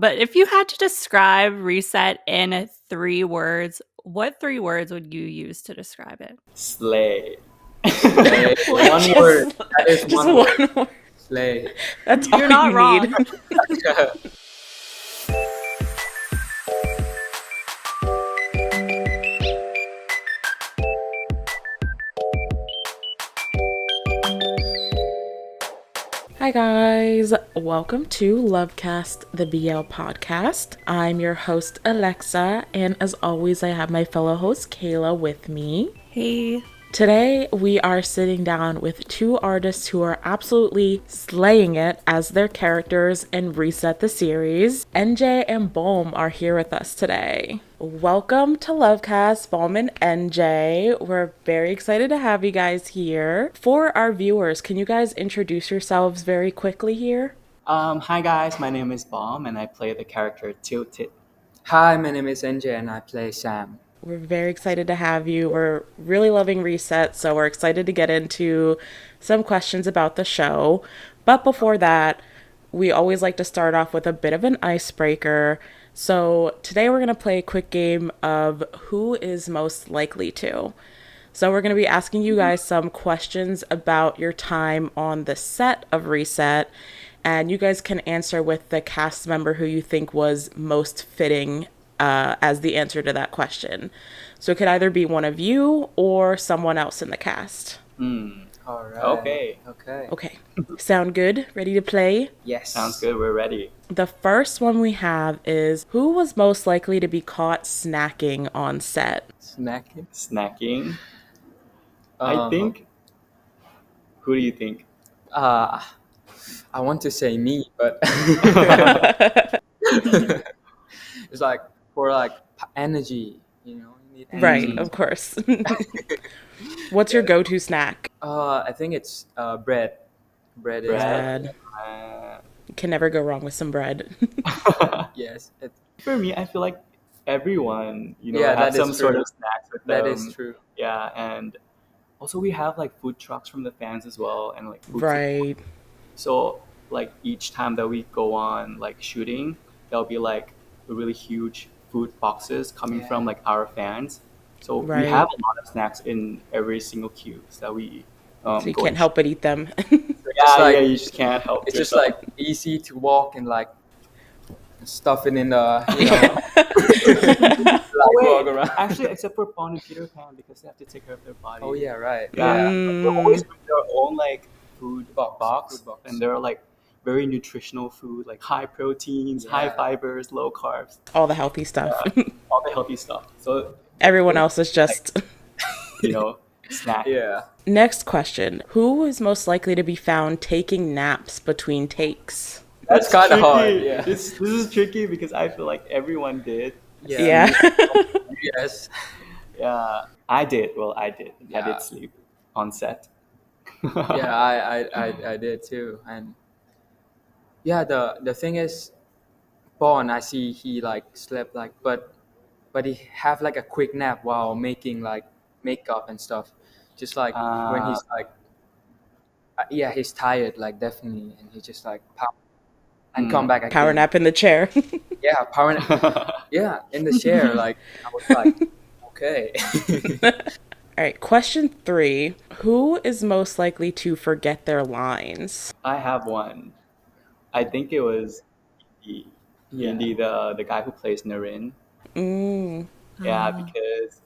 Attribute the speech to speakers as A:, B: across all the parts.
A: But if you had to describe Reset in 3 words, what 3 words would you use to describe it?
B: Slay.
C: One word. That is
A: Just
C: one word.
A: word.
C: Slay.
A: That's all you
D: wrong.
A: need. Hi guys, welcome to LoveCast, the BL podcast. I'm your host Alexa, and as always I have my fellow host Kayla with me.
D: Hey.
A: Today we are sitting down with 2 artists who are absolutely slaying it as their characters in Reset the series. NJ and Bom are here with us today. Welcome to LoveCast, Bom and NJ. We're very excited to have you guys here. For our viewers, can you guys introduce yourselves very quickly here?
B: Hi guys, my name is Bom and I play the character Tilted.
C: Hi, my name is NJ and I play Sam.
A: We're very excited to have you. We're really loving Reset, so we're excited to get into some questions about the show. But before that, we always like to start off with a bit of an icebreaker. So today we're going to play a quick game of who is most likely to. So we're going to be asking you guys some questions about your time on the set of Reset, and you guys can answer with the cast member who you think was most fitting as the answer to that question. So it could either be one of you or someone else in the cast.
C: All right.
B: Okay.
A: Sound good? Ready to play?
C: Yes.
B: Sounds good, we're ready.
A: The first one we have is, who was most likely to be caught snacking on set?
B: Snacking? I think... Who do you think?
C: I want to say me, but it's like for like energy, you know. You need energy.
A: Right, of course. What's your go-to snack?
C: I think it's bread. Bread is
A: Bread. Can never go wrong with some bread.
C: yes.
B: For me, I feel like everyone,
C: Yeah,
B: have
C: that
B: some
C: is
B: sort
C: true.
B: of snacks with them.
C: That is true.
B: Yeah, and also we have like food trucks from the fans as well, and like food
A: Right.
B: So like each time that we go on like shooting, there'll be like really huge food boxes coming from like our fans. So
A: Right.
B: we have a lot of snacks in every single queue that we
A: So you
B: go
A: can't
B: and
A: help but eat them.
B: shoot.
C: Just like-
B: you just can't help
C: It's just
B: yourself.
C: like easy to walk and like stuff it in the like walk around.
B: Actually, except for Bond and Peter Pan because they have to take care of their body.
C: Oh yeah, right.
B: Yeah,
A: Mm.
B: they always bring their own like food box,
C: Food box.
B: and they're like very nutritional food, like high proteins, high
C: Yeah.
B: fibers, low carbs,
A: All the healthy stuff.
B: all the healthy stuff. So
A: Everyone else is just...
B: snack.
C: Yeah.
A: Next question. Who is most likely to be found taking naps between takes?
C: That's kinda
B: tricky.
C: hard, yeah.
B: This is tricky because I feel like everyone did.
A: Yeah.
C: Yes.
B: Yeah, I did. Well, I did. I
C: Yeah.
B: did sleep on set.
C: Yeah, I did too. And yeah, the thing is, Bon, I see he like slept like, but he have like a quick nap while making like makeup and stuff. Just like when he's like, yeah, he's tired, like definitely, and he just like power and come back again.
A: Power nap in the chair.
C: Yeah, power nap. Yeah, in the chair. Like I was like, okay.
A: All right, question 3. Who is most likely to forget their lines?
B: I have one. I think it was Indy, the guy who plays Naren. Yeah, because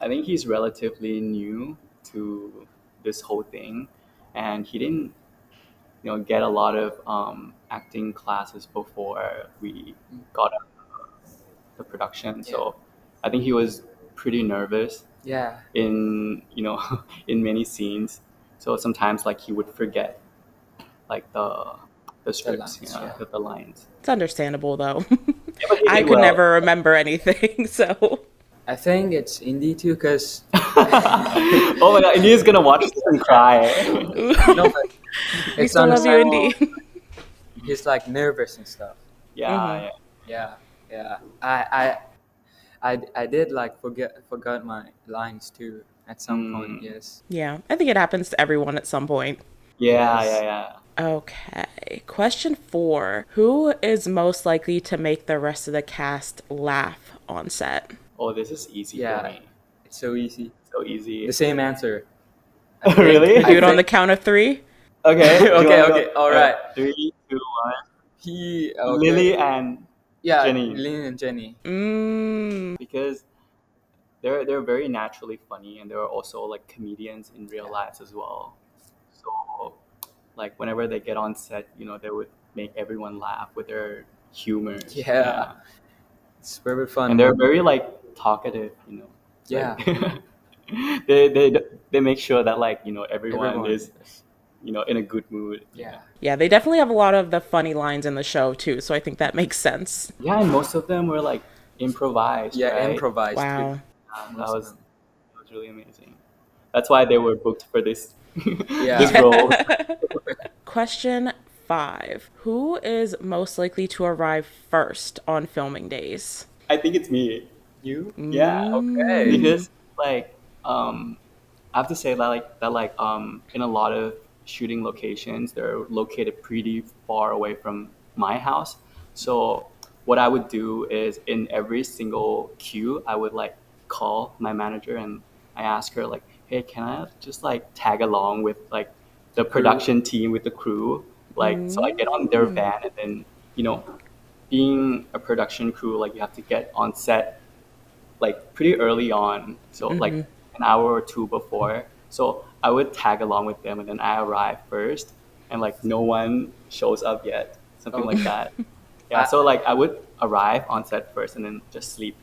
B: I think he's relatively new to this whole thing, and he didn't, get a lot of acting classes before we got out of the production. So I think he was pretty nervous
C: Yeah.
B: in in many scenes. So sometimes like he would forget like the scripts,
C: lines,
B: the lines.
A: It's understandable, though.
B: Yeah, but he
A: I
B: did
A: could
B: well.
A: never remember anything, so...
C: I think it's Indy too, because
B: Oh my god, India's gonna watch this and cry.
C: no, but
A: We
C: it's
A: still love you,
C: understandable.
A: Indy.
C: He's like nervous and stuff.
B: Yeah,
C: Yeah. I did like forgot my lines too at some point. Yes.
A: Yeah, I think it happens to everyone at some point.
B: Yeah.
A: Okay. Question 4. Who is most likely to make the rest of the cast laugh on set?
B: Oh, this is easy for me.
C: It's so easy.
B: So easy.
C: The same answer.
B: Really?
A: Do it on the count of 3?
B: Okay.
C: Okay. All right.
B: 3, 2, 1. Lily and Jenny.
C: Lily and Jenny.
B: Because they're very naturally funny, and they're also like comedians in real lives as well. So like whenever they get on set, they would make everyone laugh with their humor.
C: Yeah. It's very fun.
B: And they're very like talkative.
C: Yeah.
B: They make sure that like everyone is in a good mood.
A: Yeah, they definitely have a lot of the funny lines in the show too, so I think that makes sense.
B: Yeah, and most of them were like improvised.
C: Yeah,
B: right?
C: improvised.
A: Wow.
B: That was really amazing. That's why they were booked for this
C: this
B: role.
A: Question 5. Who is most likely to arrive first on filming days?
B: I think it's me. You?
C: Yeah. Okay.
B: Because like I have to say that in a lot of shooting locations, they're located pretty far away from my house. So what I would do is in every single queue, I would like call my manager and I ask her like, hey, can I just like tag along with like the production team, with the crew? Like, so I get on their van, and then, being a production crew, like you have to get on set like pretty early on. So like an hour or 2 before. So I would tag along with them, and then I arrive first, and like no one shows up yet, something like that. Yeah, so like I would arrive on set first and then just sleep.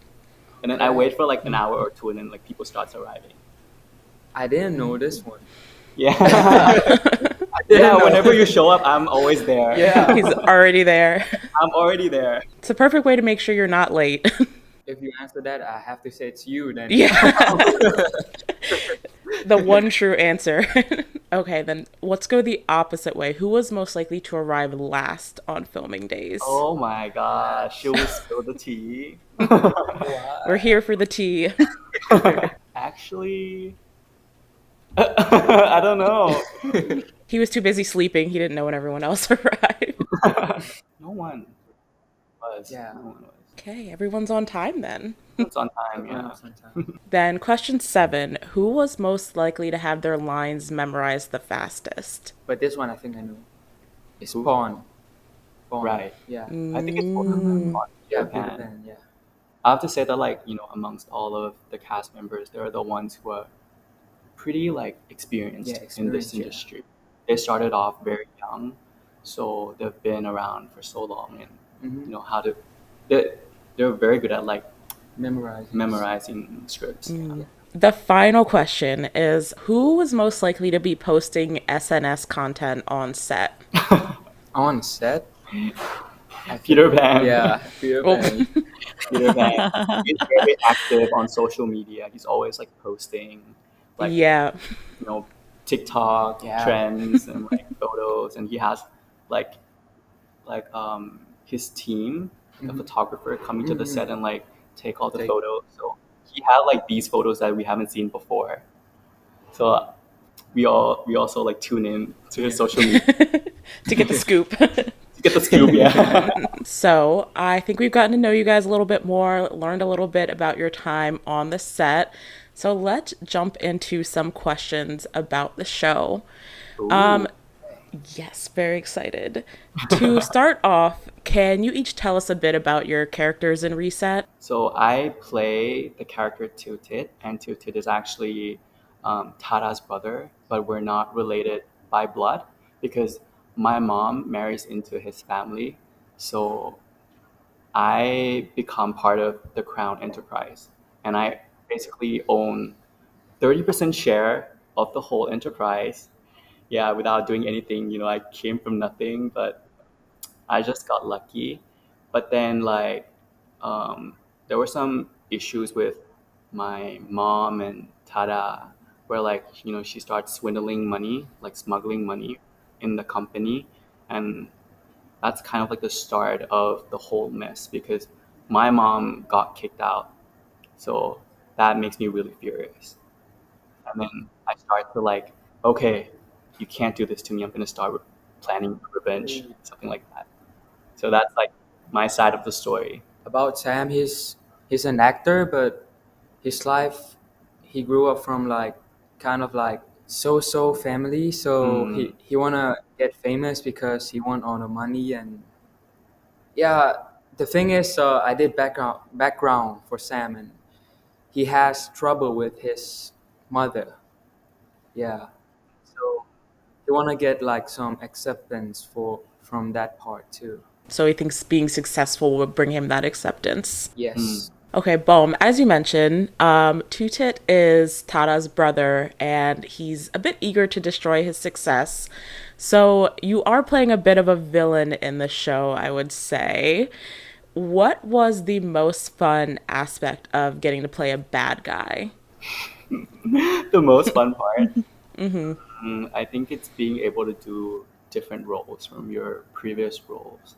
B: And then I wait for like an hour or 2, and then like people starts arriving.
C: I didn't know this one.
B: Yeah. Whenever you show up, I'm always there.
C: Yeah.
A: He's already there.
B: I'm already there.
A: It's a perfect way to make sure you're not late.
C: If you answer that, I have to say it's you then.
A: Yeah. The one true answer. Okay, then let's go the opposite way. Who was most likely to arrive last on filming days?
B: Oh my gosh, should we spill the tea?
A: We're here for the tea.
B: Actually, I don't know.
A: He was too busy sleeping. He didn't know when everyone else arrived.
B: No one was.
C: Yeah.
B: No one was.
A: Okay, everyone's on time then.
B: It's on time, yeah.
A: Then question 7. Who was most likely to have their lines memorized the fastest?
C: But this one I think I know. It's Bom.
B: Right.
C: Yeah.
B: I think it's Bom.
C: Yeah, Peter Pan, yeah.
B: I have to say that like, amongst all of the cast members, they're the ones who are pretty like experienced in this industry. They started off very young, so they've been around for so long, and they're very good at like memorizing scripts. Yeah.
A: The final question is, who was most likely to be posting SNS content on set?
C: On set?
B: Peter Pan.
C: Yeah, Peter Pan.
B: Peter Pan. He's very active on social media. He's always like posting like TikTok trends and like photos, and he has like his team, a photographer, coming to the set and like take all the photos. So he had like these photos that we haven't seen before. So we also like tune in to his social media
A: to get the scoop.
B: Get the scoop, yeah.
A: So I think we've gotten to know you guys a little bit more, learned a little bit about your time on the set. So let's jump into some questions about the show. Yes, very excited. To start off, can you each tell us a bit about your characters in Reset?
B: So I play the character Tutit, and Tutit is actually Tara's brother, but we're not related by blood because my mom marries into his family. So I become part of the Crown Enterprise, and I basically own 30% share of the whole enterprise. Yeah, without doing anything, I came from nothing, but I just got lucky. But then like there were some issues with my mom and Tara where like, she started swindling money, like smuggling money in the company. And that's kind of like the start of the whole mess because my mom got kicked out. So that makes me really furious. And then I start to like, okay, you can't do this to me. I'm gonna start planning revenge, something like that. So that's like my side of the story.
C: About Sam, he's an actor, but his life, he grew up from like kind of like so family. So he wanna get famous because he want all the money. And yeah, the thing is, I did background for Sam, and he has trouble with his mother. Yeah, so he wanna get like some acceptance from that part too.
A: So he thinks being successful would bring him that acceptance.
C: Yes.
A: Okay, Bom, as you mentioned, Tutit is Tada's brother, and he's a bit eager to destroy his success. So you are playing a bit of a villain in the show, I would say. What was the most fun aspect of getting to play a bad guy?
B: The most fun part? I think it's being able to do different roles from your previous roles.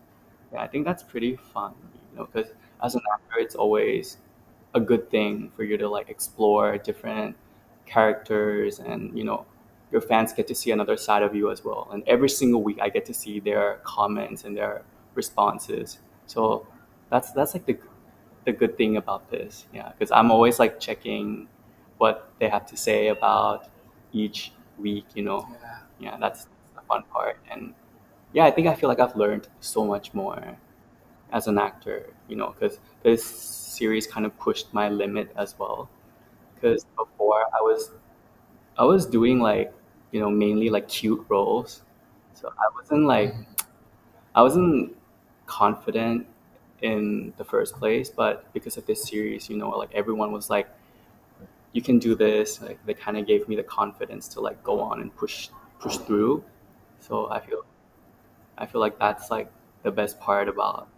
B: Yeah, I think that's pretty fun, because as an actor, it's always a good thing for you to like explore different characters, and your fans get to see another side of you as well. And every single week, I get to see their comments and their responses. So that's like the good thing about this, yeah, because I'm always like checking what they have to say about each week. Yeah, that's the fun part. And yeah, I feel like I've learned so much more as an actor, because this series kind of pushed my limit as well. Because before I was doing like, mainly like cute roles, so I wasn't confident in the first place. But because of this series, like everyone was like, you can do this. Like they kind of gave me the confidence to like go on and push through. So I feel like that's like the best part about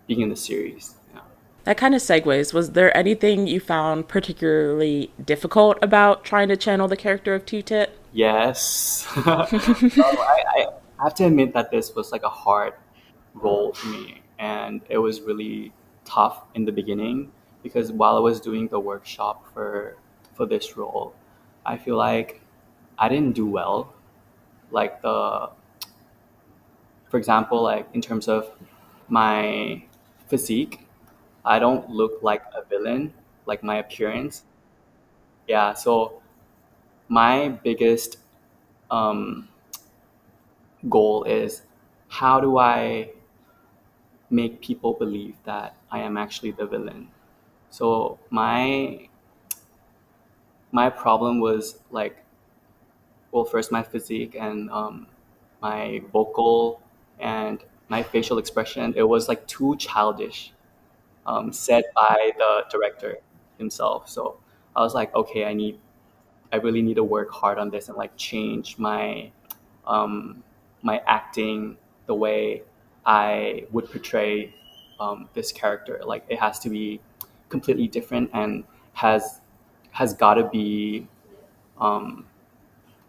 B: being in the series. Yeah.
A: That kind of segues. Was there anything you found particularly difficult about trying to channel the character of Tutit?
B: Yes. I have to admit that this was like a hard role for me, and it was really tough in the beginning because while I was doing the workshop for this role, I feel like I didn't do well. Like for example, like in terms of my physique, I don't look like a villain, like my appearance. Yeah, so my biggest um, goal is how do I make people believe that I am actually the villain? So my problem was like, well, first my physique and my vocal and my facial expression. It was like too childish, said by the director himself. So I was like, okay, I really need to work hard on this and like change my acting, the way I would portray this character. Like it has to be completely different and has got to be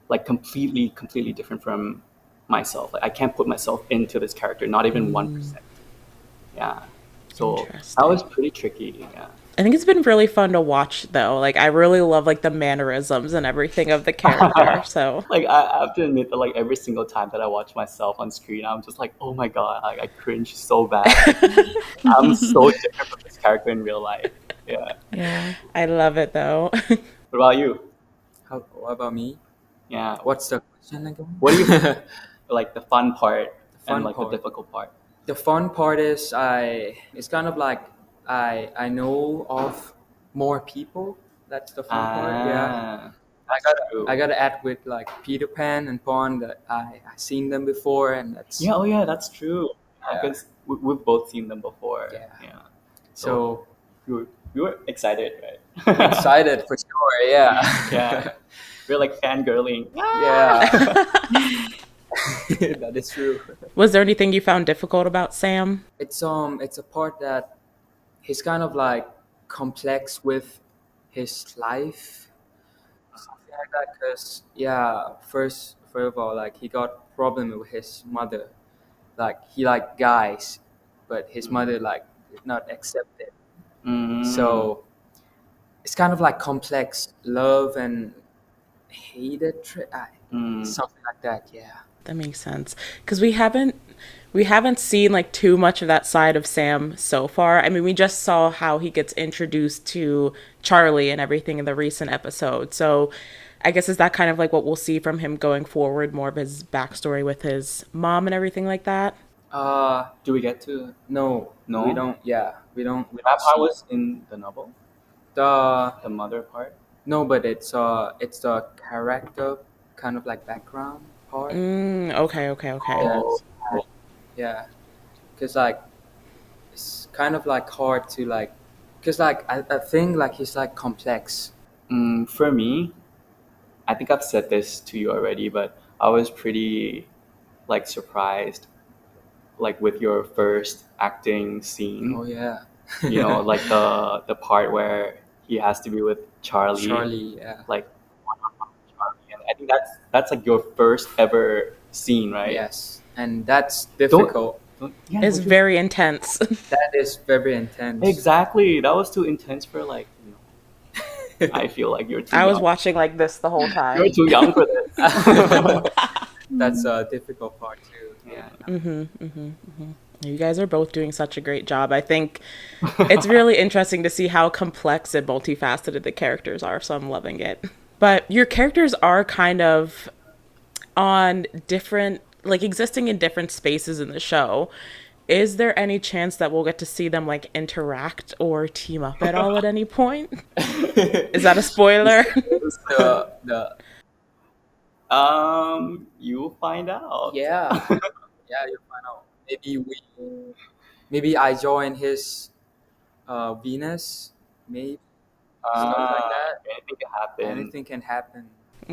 B: like completely different from myself. Like I can't put myself into this character, not even 1%. Yeah. So that was pretty tricky. Yeah.
A: I think it's been really fun to watch though. Like I really love like the mannerisms and everything of the character. So
B: Like I have to admit that like every single time that I watch myself on screen, I'm just like, oh my god, like I cringe so bad. I'm so different from this character in real life. Yeah.
A: yeah, I love it though.
B: What about you?
C: What about me?
B: Yeah.
C: What's the question again?
B: What do you like the fun part
C: fun
B: and like
C: part.
B: the difficult part?
C: The fun part is it's kind of like I know of more people. That's the fun part. Yeah. I gotta add with like Peter Pan and Pawn that I seen them before, and that's
B: Yeah, oh yeah, that's true.
C: Yeah.
B: Because we've both seen them before.
C: Yeah.
B: So
C: so
B: we were excited, right?
C: excited for sure. Yeah.
B: Yeah. We're like fangirling.
C: Yeah. That is true.
A: Was there anything you found difficult about Sam?
C: It's a part that he's kind of like complex with his life, something like that. Because first of all, like he got problem with his mother. Like he liked guys, but his mother like did not accept it. So it's kind of like complex love and hated something like that. Yeah,
A: that makes sense. Because we haven't seen like too much of that side of Sam so far. I mean, we just saw how he gets introduced to Charlie and everything in the recent episode. So I guess is that kind of like what we'll see from him going forward, more of his backstory with his mom and everything like that?
B: Do we get to?
C: no,
B: No?
C: we don't. Yeah, we don't
B: That part
C: see
B: was in the novel,
C: the
B: the mother part.
C: no, but it's the character kind of like background part.
A: Okay.
B: Oh,
C: Yeah, because like it's kind of like hard to like, because like I think like he's like complex.
B: For me, I think I've said this to you already, but I was pretty like surprised, like with your first acting scene.
C: Oh yeah,
B: You know, like the part where he has to be with Charlie,
C: yeah.
B: like one-on-one with Charlie, and I think that's like your first ever scene, right?
C: Yes, and that's difficult.
B: Yeah,
A: It's very intense.
C: That is very intense.
B: exactly. That was too intense for like. I feel like you're too.
A: I was
B: young.
A: watching like this the whole time.
B: You're too young for this.
C: That's a difficult part too. Yeah.
A: You guys are both doing such a great job. I think it's really interesting to see how complex and multifaceted the characters are, so I'm loving it. But your characters are kind of on different, like existing in different spaces in the show. Is there any chance that we'll get to see them like interact or team up at all at any point? Is that a spoiler?
C: The
B: You'll find out.
C: yeah, you'll find out. Maybe I join his Venus, maybe something like that.
B: Anything can happen.
C: Anything can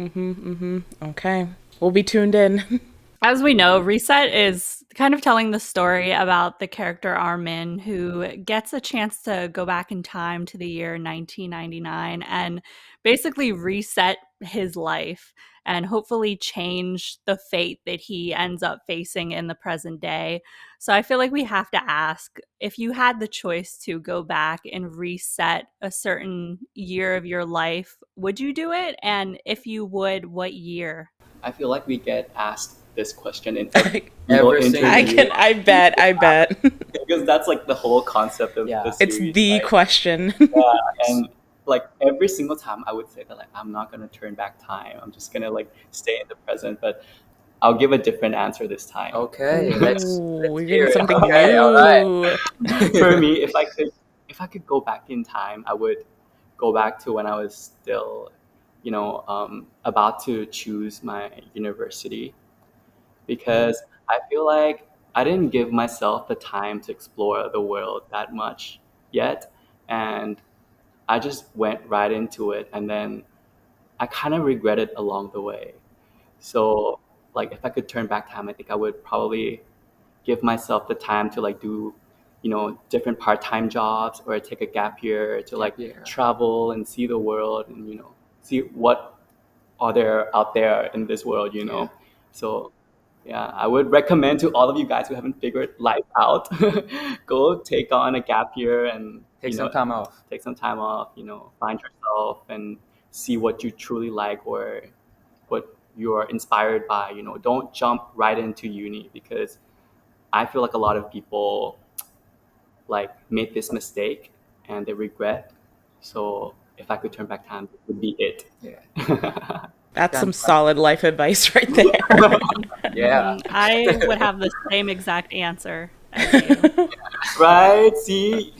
C: happen.
A: Okay. We'll be tuned in.
D: As we know, Reset is kind of telling the story about the character Armin, who gets a chance to go back in time to the year 1999 and basically reset his life and hopefully change the fate that he ends up facing in the present day. So I feel like we have to ask, if you had the choice to go back and reset a certain year of your life, would you do it? And if you would, what year?
B: I feel like we get asked this question in
C: Every single
A: I bet.
B: because that's like the whole concept of the
A: It's
B: series,
A: the
B: right?
A: question.
B: Yeah, and like every single time I would say that like I'm not gonna turn back time. I'm just gonna like stay in the present, but I'll give a different answer this time.
C: Okay,
A: Ooh,
C: let's
A: we're
C: hear
A: getting
C: it.
A: something
C: Okay,
A: new.
C: all right.
B: For me, if I could go back in time, I would go back to when I was still, about to choose my university, because I feel like I didn't give myself the time to explore the world that much yet, and I just went right into it, and then I kind of regret it along the way. So, like, if I could turn back time, I think I would probably give myself the time to like do, different part-time jobs, or take a gap year to like travel and see the world, and see what are there out there in this world. So yeah, I would recommend to all of you guys who haven't figured life out, go take on a gap year and
C: Take some time off.
B: take some time off, find yourself and see what you truly like, or what you're inspired by. Don't jump right into uni, because I feel like a lot of people like made this mistake and they regret. So if I could turn back time, it would be it.
C: Yeah.
A: That's some solid life advice right there.
C: Yeah.
D: I would have the same exact answer as you.
B: Right? See,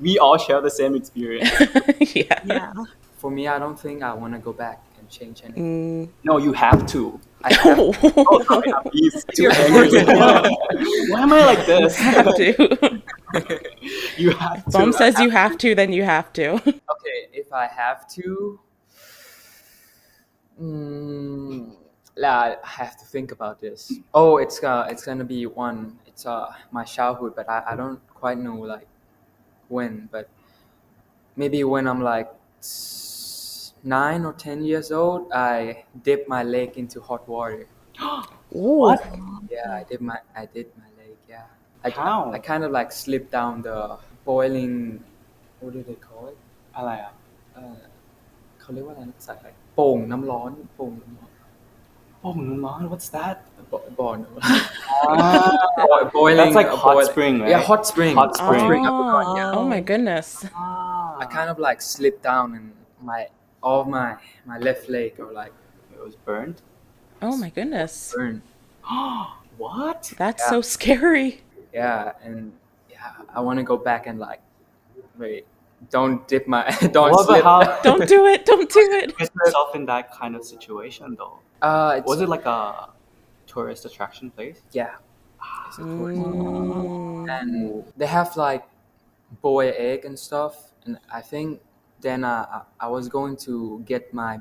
B: we all share the same experience.
D: Yeah.
C: For me, I don't think I want to go back and change anything.
B: No, you have to.
C: I have
B: Oh, sorry, he's too angry. Why am I like this?
A: Have to.
B: You have to.
A: Bom says you have to, then you have to.
C: Okay, if I have to, I have to think about this. Oh, it's gonna be one. It's my childhood, but I don't quite know like when, but maybe when I'm like 9 or 10 years old, I dip my leg into hot water.
B: What?
C: Yeah, I did my leg. Yeah,
B: How?
C: I kind of like slipped down the boiling. What do they call it?
B: อะไรอ่ะ
C: เขาเรียกว่าอะไรนะภาษาไทย โป่งน้ำร้อนโป่งน้ำร้อน
B: Oh, Numan, what's that?
C: บ่อ
B: Ah,
C: boiling
B: that's like hot
C: boil-
B: spring, right?
C: yeah hot spring
B: Hot spring.
C: I forgot, yeah.
A: Oh my goodness.
C: I kind of like slipped down and all my left leg or like
B: It was burned.
A: Oh my goodness.
C: burned.
B: What?
A: That's
C: Yeah.
A: so scary.
C: Yeah, and yeah, I want to go back and like, wait, don't dip my, don't
B: What
C: slip.
B: how
A: Don't do it. Don't do it.
B: get yourself in that kind of situation though? Was it like a tourist attraction place?
C: Yeah, it's a tourist. And they have like boiled egg and stuff. And I think then I was going to get my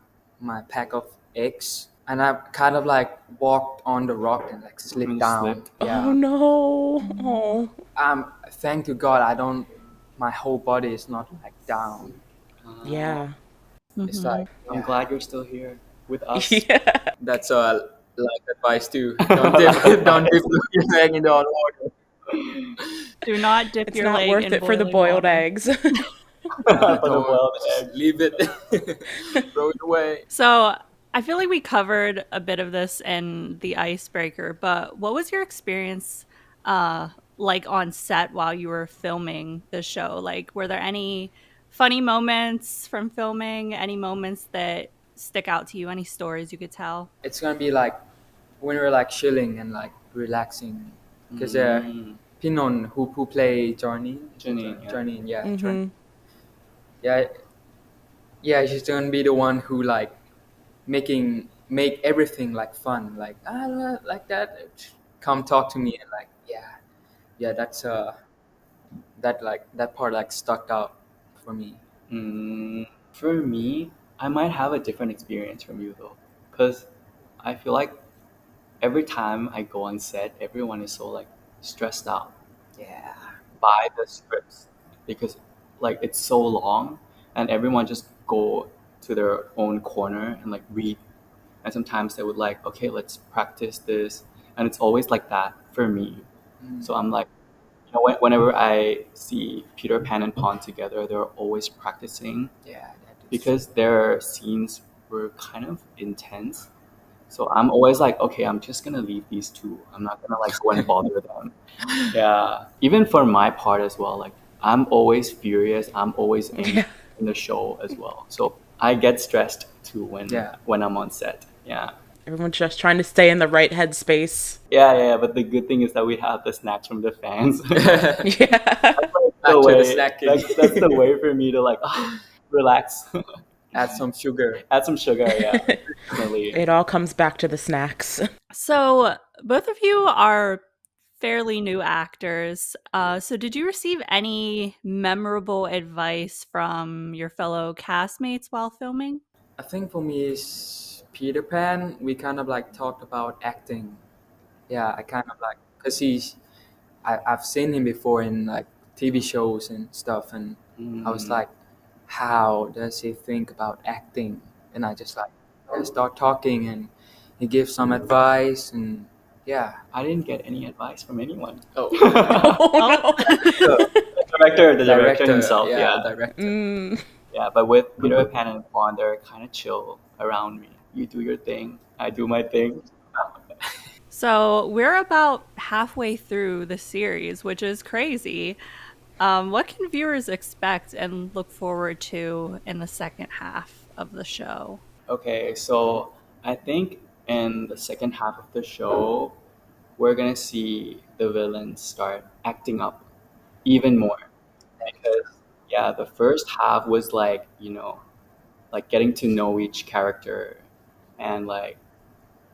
C: pack of eggs, and I kind of like walked on the rock and like slipped
B: You
C: down.
B: slipped?
C: Yeah.
A: Oh no. Oh.
C: Thank to God, my whole body is not like down.
A: Yeah.
C: It's like,
B: I'm glad you're still here with us.
A: Yeah.
C: that's like advice too. Don't dip your leg in the hot water.
D: Do not dip
A: It's
D: your
A: not
D: leg
A: worth
D: in
A: it for the
D: boiling
A: boiled
D: water.
A: eggs.
B: For the boiled egg.
C: Leave it. Throw it away.
D: So I feel like we covered a bit of this in the icebreaker, but what was your experience like on set while you were filming the show? Like, were there any funny moments from filming? Any moments that stick out to you? Any stories you could tell?
C: It's gonna be like when we're like chilling and like relaxing, because Pinon who play Janine, yeah, Janine. yeah, she's gonna be the one who like make everything like fun, like like that. Come talk to me and like yeah. That's that part like stuck out for me.
B: For me, I might have a different experience from you though, because I feel like every time I go on set, everyone is so like stressed out by the scripts, because like it's so long and everyone just go to their own corner and like read, and sometimes they would like, okay, let's practice this, and it's always like that for me. So I'm like, you know, whenever I see Peter Pan and Pawn together, they're always practicing because their scenes were kind of intense. So I'm always like, okay, I'm just gonna leave these two. I'm not gonna like go and bother them. Yeah, even for my part as well. Like I'm always furious. I'm always angry in the show as well. So I get stressed too when I'm on set. Yeah.
A: Everyone's just trying to stay in the right headspace.
B: Yeah. But the good thing is that we have the snacks from the fans.
A: Yeah.
B: That's the way for me to like relax.
C: Add some sugar.
B: Yeah. Definitely.
A: It all comes back to the snacks.
D: So both of you are fairly new actors. So did you receive any memorable advice from your fellow castmates while filming?
C: I think for me is Peter Pan. We kind of like talked about acting. Yeah, I kind of like, because I've seen him before in like TV shows and stuff, and I was like, how does he think about acting? And I just like start talking, and he gives some advice, and
B: I didn't get any advice from anyone.
A: Oh no.
B: The director himself.
C: Director.
B: Yeah, but with Peter Pan and Pawn, they're kind of chill around me. You do your thing, I do my thing.
D: So we're about halfway through the series, which is crazy. What can viewers expect and look forward to in the second half of the show?
B: Okay, so I think in the second half of the show, we're gonna see the villains start acting up even more. Because the first half was like, you know, like getting to know each character and like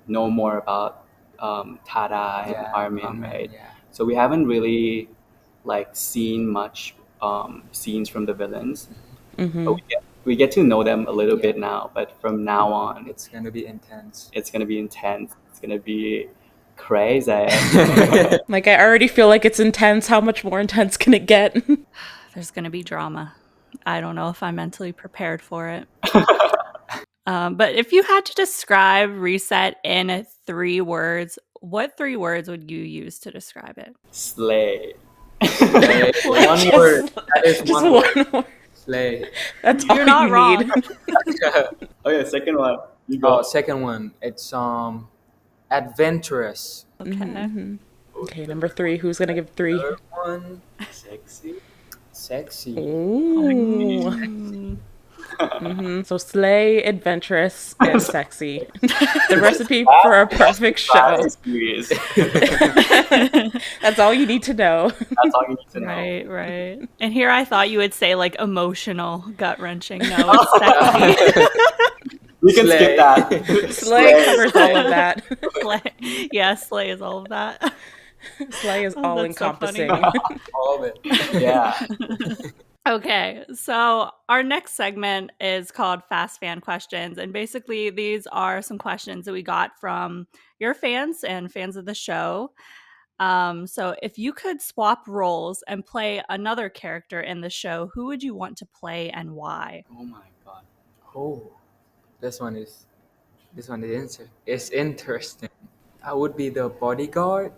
B: know more about Tada and Armin, right? So we haven't really like seen much scenes from the villains, but we get to know them a little bit now. But from now on,
C: it's gonna be intense.
B: It's gonna be crazy.
A: Like I already feel like it's intense. How much more intense can it get?
D: There's gonna be drama. I don't know if I'm mentally prepared for it. But if you had to describe Reset in 3 words, what 3 words would you use to describe it?
B: Slay.
C: One word. That is
A: Just
C: one word.
A: word.
C: Slay.
A: That's all
D: You're not
A: you
D: wrong.
A: need.
B: Okay, second one. You go.
C: Oh, second one. It's adventurous.
D: Okay.
A: Okay, number 3. Who's gonna give 3?
C: Third one,
B: Sexy.
C: sexy.
A: Ooh. So slay, adventurous, and sexy. The recipe for a perfect show.
B: Serious.
A: That's all you need to know.
B: That's all you need to know.
D: Right. And here I thought you would say like emotional, gut wrenching. No, it's sexy.
B: We can
C: Slay.
B: skip that.
A: Slay covers all of that.
D: Slay. Yeah, slay is all of that.
A: Slay is all
D: that's so funny.
A: encompassing.
C: All of it.
B: Yeah.
D: Okay, so our next segment is called Fast Fan Questions. And basically, these are some questions that we got from your fans and fans of the show. So if you could swap roles and play another character in the show, who would you want to play and why?
B: Oh my god.
C: Oh, this one is interesting. I would be the bodyguard.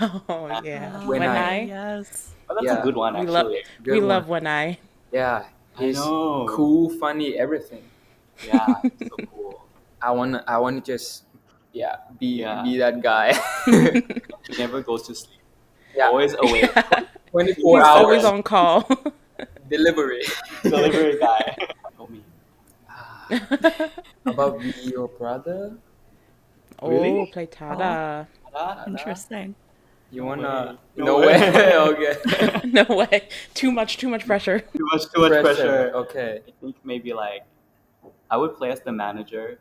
A: Oh, yeah.
C: When I-
D: Yes.
B: Oh, that's
C: Yeah.
B: a good one,
A: We
B: actually.
C: Good
A: we
C: one.
A: love when I.
C: Yeah,
B: I
C: he's
B: know.
C: cool, funny, everything.
B: Yeah, so cool.
C: I wanna just be
B: Yeah.
C: that guy.
B: He never goes to sleep.
C: Yeah.
B: Always awake.
C: 24
A: He's
C: hours
A: always on call.
C: delivery.
B: Delivery guy. Oh, me.
C: How about be your brother?
B: Really?
A: Oh, play Tada.
D: Interesting.
C: You
B: No
C: wanna?
B: way.
C: No way. Okay.
A: No way. Too much pressure.
B: Too much pressure.
C: Okay.
B: I think maybe like I would play as the manager,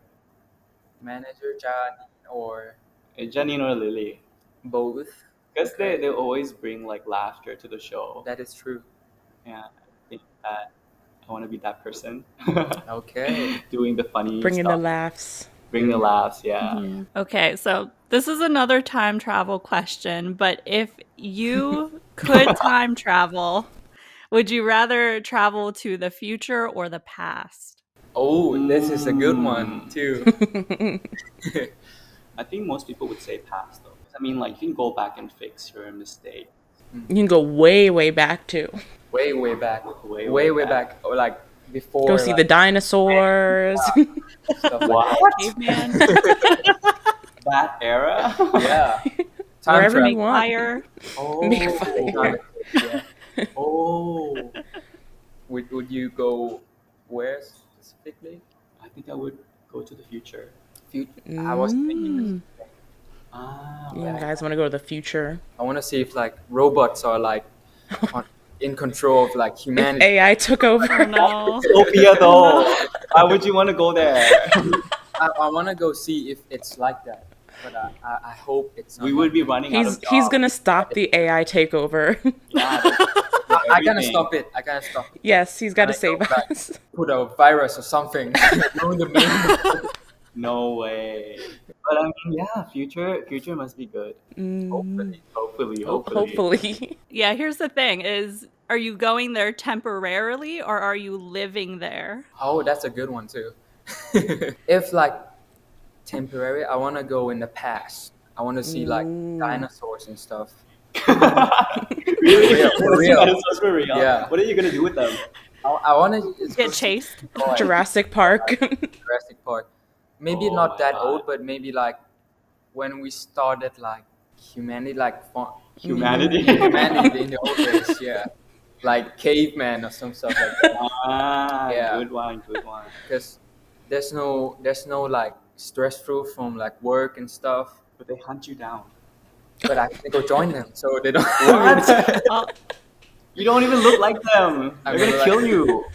C: Manager Johnny or
B: Janine or Lily,
C: both.
B: because
C: Okay.
B: they always bring like laughter to the show.
C: That is true.
B: Yeah, I think that I want to be that person.
C: Okay.
B: Doing the funny
A: Bringing the
B: stuff.
A: laughs.
B: Bring the laughs, yeah.
D: Okay, so this is another time travel question, but if you could time travel, would you rather travel to the future or the past?
C: Oh, this is a good one too.
B: I think most people would say past though. I mean, like you can go back and fix your mistake.
A: You can go way back too.
C: Way back.
B: Way
C: Way
B: back.
C: back. Or like before.
A: Go see the dinosaurs.
C: stuff like
B: What?
D: Caveman,
B: That era?
C: Yeah. Time
A: Wherever
C: travel.
A: you want.
D: fire.
C: Oh.
A: Make fire.
C: Yeah.
B: Oh.
C: Would you go where specifically?
B: I think I would go to the future.
C: I was thinking.
B: Ah,
A: You
B: right.
A: guys want to go to the future?
C: I want to see if like robots are like in control of like
A: If
C: humanity.
A: AI took
D: Oh
A: over.
D: no.
B: Utopia though. Why would you want to go there?
C: I want to go see if it's like that, but I hope it's not.
B: We would be running out of
A: He's
B: jobs.
A: gonna stop the AI takeover.
B: Yeah,
C: I gotta
B: everything.
C: stop it. I gotta stop it.
A: Yes, he's got to
C: I
A: save
C: know, but-
A: us.
C: Put a virus or something. Ruin the meme.
B: No way. But I mean, yeah, future must be good. Hopefully.
A: Hopefully.
D: Yeah, here's the thing is, are you going there temporarily or are you living there?
C: Oh, that's a good one too. If like temporary, I want to go in the past. I want to see like dinosaurs and stuff.
B: Really?
C: For real.
B: Dinosaurs for real?
C: Yeah.
B: What are you gonna do with them?
C: I want to
D: Get chased?
A: Jurassic Park.
C: Jurassic Park. Maybe
B: Oh
C: not
B: my
C: that
B: God.
C: old, but maybe like when we started like humanity, like
B: Humanity.
C: humanity in the old days, yeah, like caveman or some stuff like that.
B: Ah,
C: Yeah.
B: good one.
C: Because there's no like stressful from like work and stuff.
B: But they hunt you down.
C: But I can go join them, so they don't.
B: What?
D: Oh,
B: You don't even look like them.
C: I'm
B: They're gonna
C: gonna
B: kill
C: like-
B: you.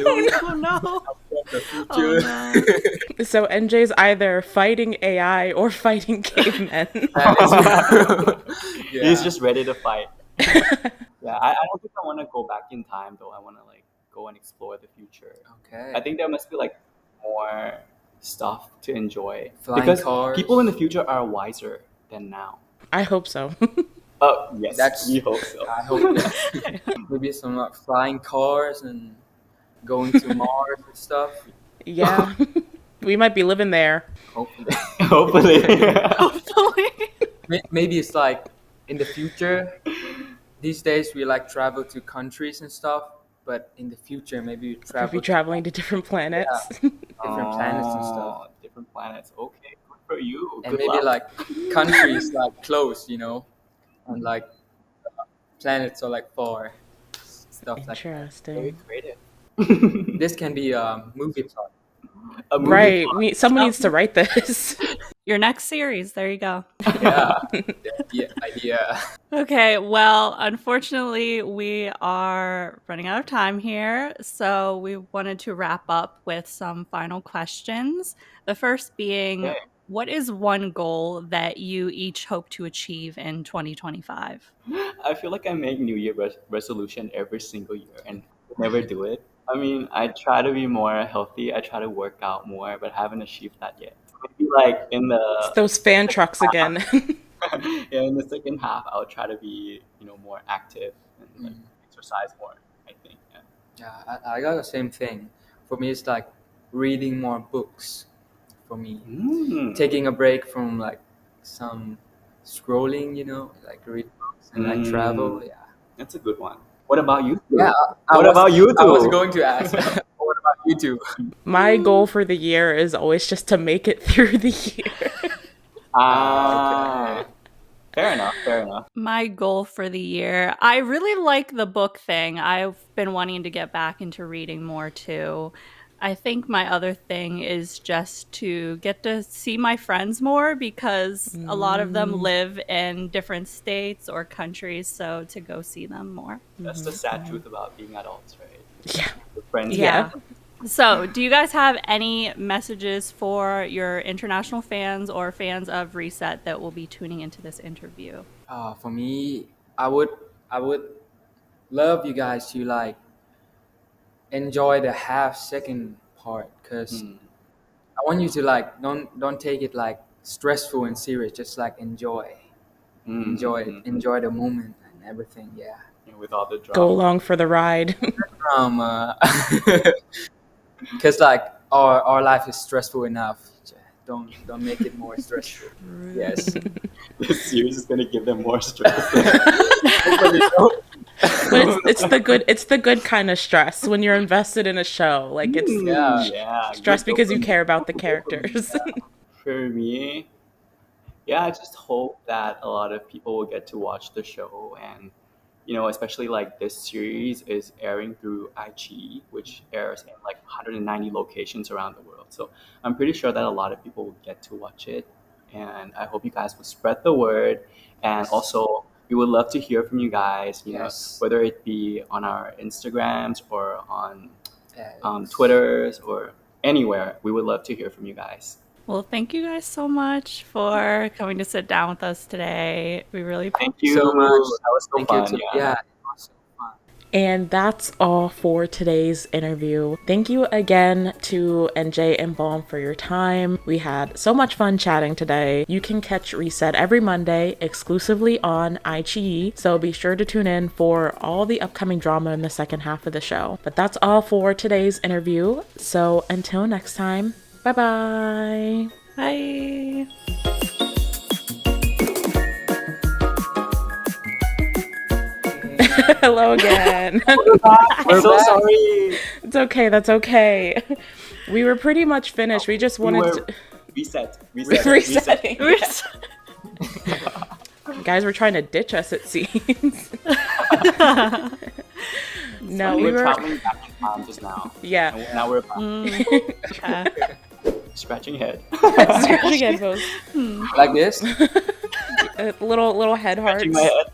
D: oh no.
C: The
D: Oh
C: future.
D: no.
A: So NJ's either fighting AI or fighting cavemen.
C: Yeah.
B: He's just ready to fight. Yeah, I don't think I want to go back in time though. I want to like go and explore the future.
C: Okay.
B: I think there must be like more stuff to enjoy
C: Flying
B: because
C: cars.
B: people in the future are wiser than now.
A: I hope so.
B: Yes, we hope so.
C: I hope maybe some like flying cars and going to Mars and stuff.
A: Yeah. We might be living there.
C: Hopefully.
B: Hopefully.
D: Hopefully.
C: Maybe it's like in the future. These days we like travel to countries and stuff. but in the future maybe you
A: If
C: travel
A: you're traveling to different planets.
C: different planets and stuff,
B: Different planets. Okay, good for you.
C: and
B: Good
C: maybe
B: luck.
C: like countries like close, you know, and like planets are like far, stuff like that.
B: Very
A: Interesting.
B: creative.
C: This can be a movie plot.
B: A movie
A: Right.
B: plot.
A: Someone needs to write this.
D: Your next series. There you go.
C: Yeah, the idea.
D: Okay, well, unfortunately, we are running out of time here. So we wanted to wrap up with some final questions. The first being,
B: Okay.
D: what is one goal that you each hope to achieve in 2025?
B: I feel like I make New Year resolution every single year and never do it. I mean, I try to be more healthy. I try to work out more, but I haven't achieved that yet. Maybe like in
A: It's
B: the
A: those fan trucks again.
B: in the second half, I'll try to be more active and like exercise more. I think. Yeah.
C: Yeah, I got the same thing. For me, it's like reading more books. For me, taking a break from like some scrolling, you know, like read books and like travel. Yeah.
B: That's a good one. What about you?
C: Yeah.
B: What about you
C: I was
B: two?
C: going to ask. What about you two?
A: My goal for the year is always just to make it through the year.
B: Ah, fair enough. Fair enough.
D: My goal for the year, I really like the book thing. I've been wanting to get back into reading more too. I think my other thing is just to get to see my friends more because a lot of them live in different states or countries, so to go see them more.
B: That's the sad truth about being adults, right?
A: Yeah.
B: Your friends.
A: Yeah.
D: So, do you guys have any messages for your international fans or fans of Reset that will be tuning into this interview?
C: For me, I would love you guys to like enjoy the half-second part, because I want you to like don't take it like stressful and serious. Just like enjoy it, enjoy the moment and everything. Yeah.
B: With all the drama.
A: Go along for the ride.
C: Because like our life is stressful enough. Don't make it more stressful. Yes.
B: This series is gonna give them more stress.
A: But it's the good kind of stress when you're invested in a show. Like it's stress because you care about the characters.
B: For me, I just hope that a lot of people will get to watch the show, and especially like this series is airing through iQIYI, which airs in like 190 locations around the world. So I'm pretty sure that a lot of people will get to watch it, and I hope you guys will spread the word. And also, we would love to hear from you guys, whether it be on our Instagrams or on Twitters or anywhere. We would love to hear from you guys.
D: Well, thank you guys so much for coming to sit down with us today. We really
B: Thank you
C: so much.
B: That was so fun.
C: Yeah, it was so fun.
A: And that's all for today's interview. Thank you again to NJ and Bom for your time. We had so much fun chatting today. You can catch Reset every Monday exclusively on iQIYI, so be sure to tune in for all the upcoming drama in the second half of the show. But that's all for today's interview. So until next time, bye-bye.
D: Bye.
A: Hello again.
B: We're so sorry.
A: It's okay. That's okay. We were pretty much finished. We just wanted to
B: resetting.
A: Guys were trying to ditch us, it seems. No,
B: we were traveling back in time just now.
A: Yeah.
B: And now we're back. Scratching head.
A: Scratching head pose.
C: Like this.
A: A little head hearts.
B: Scratching my head.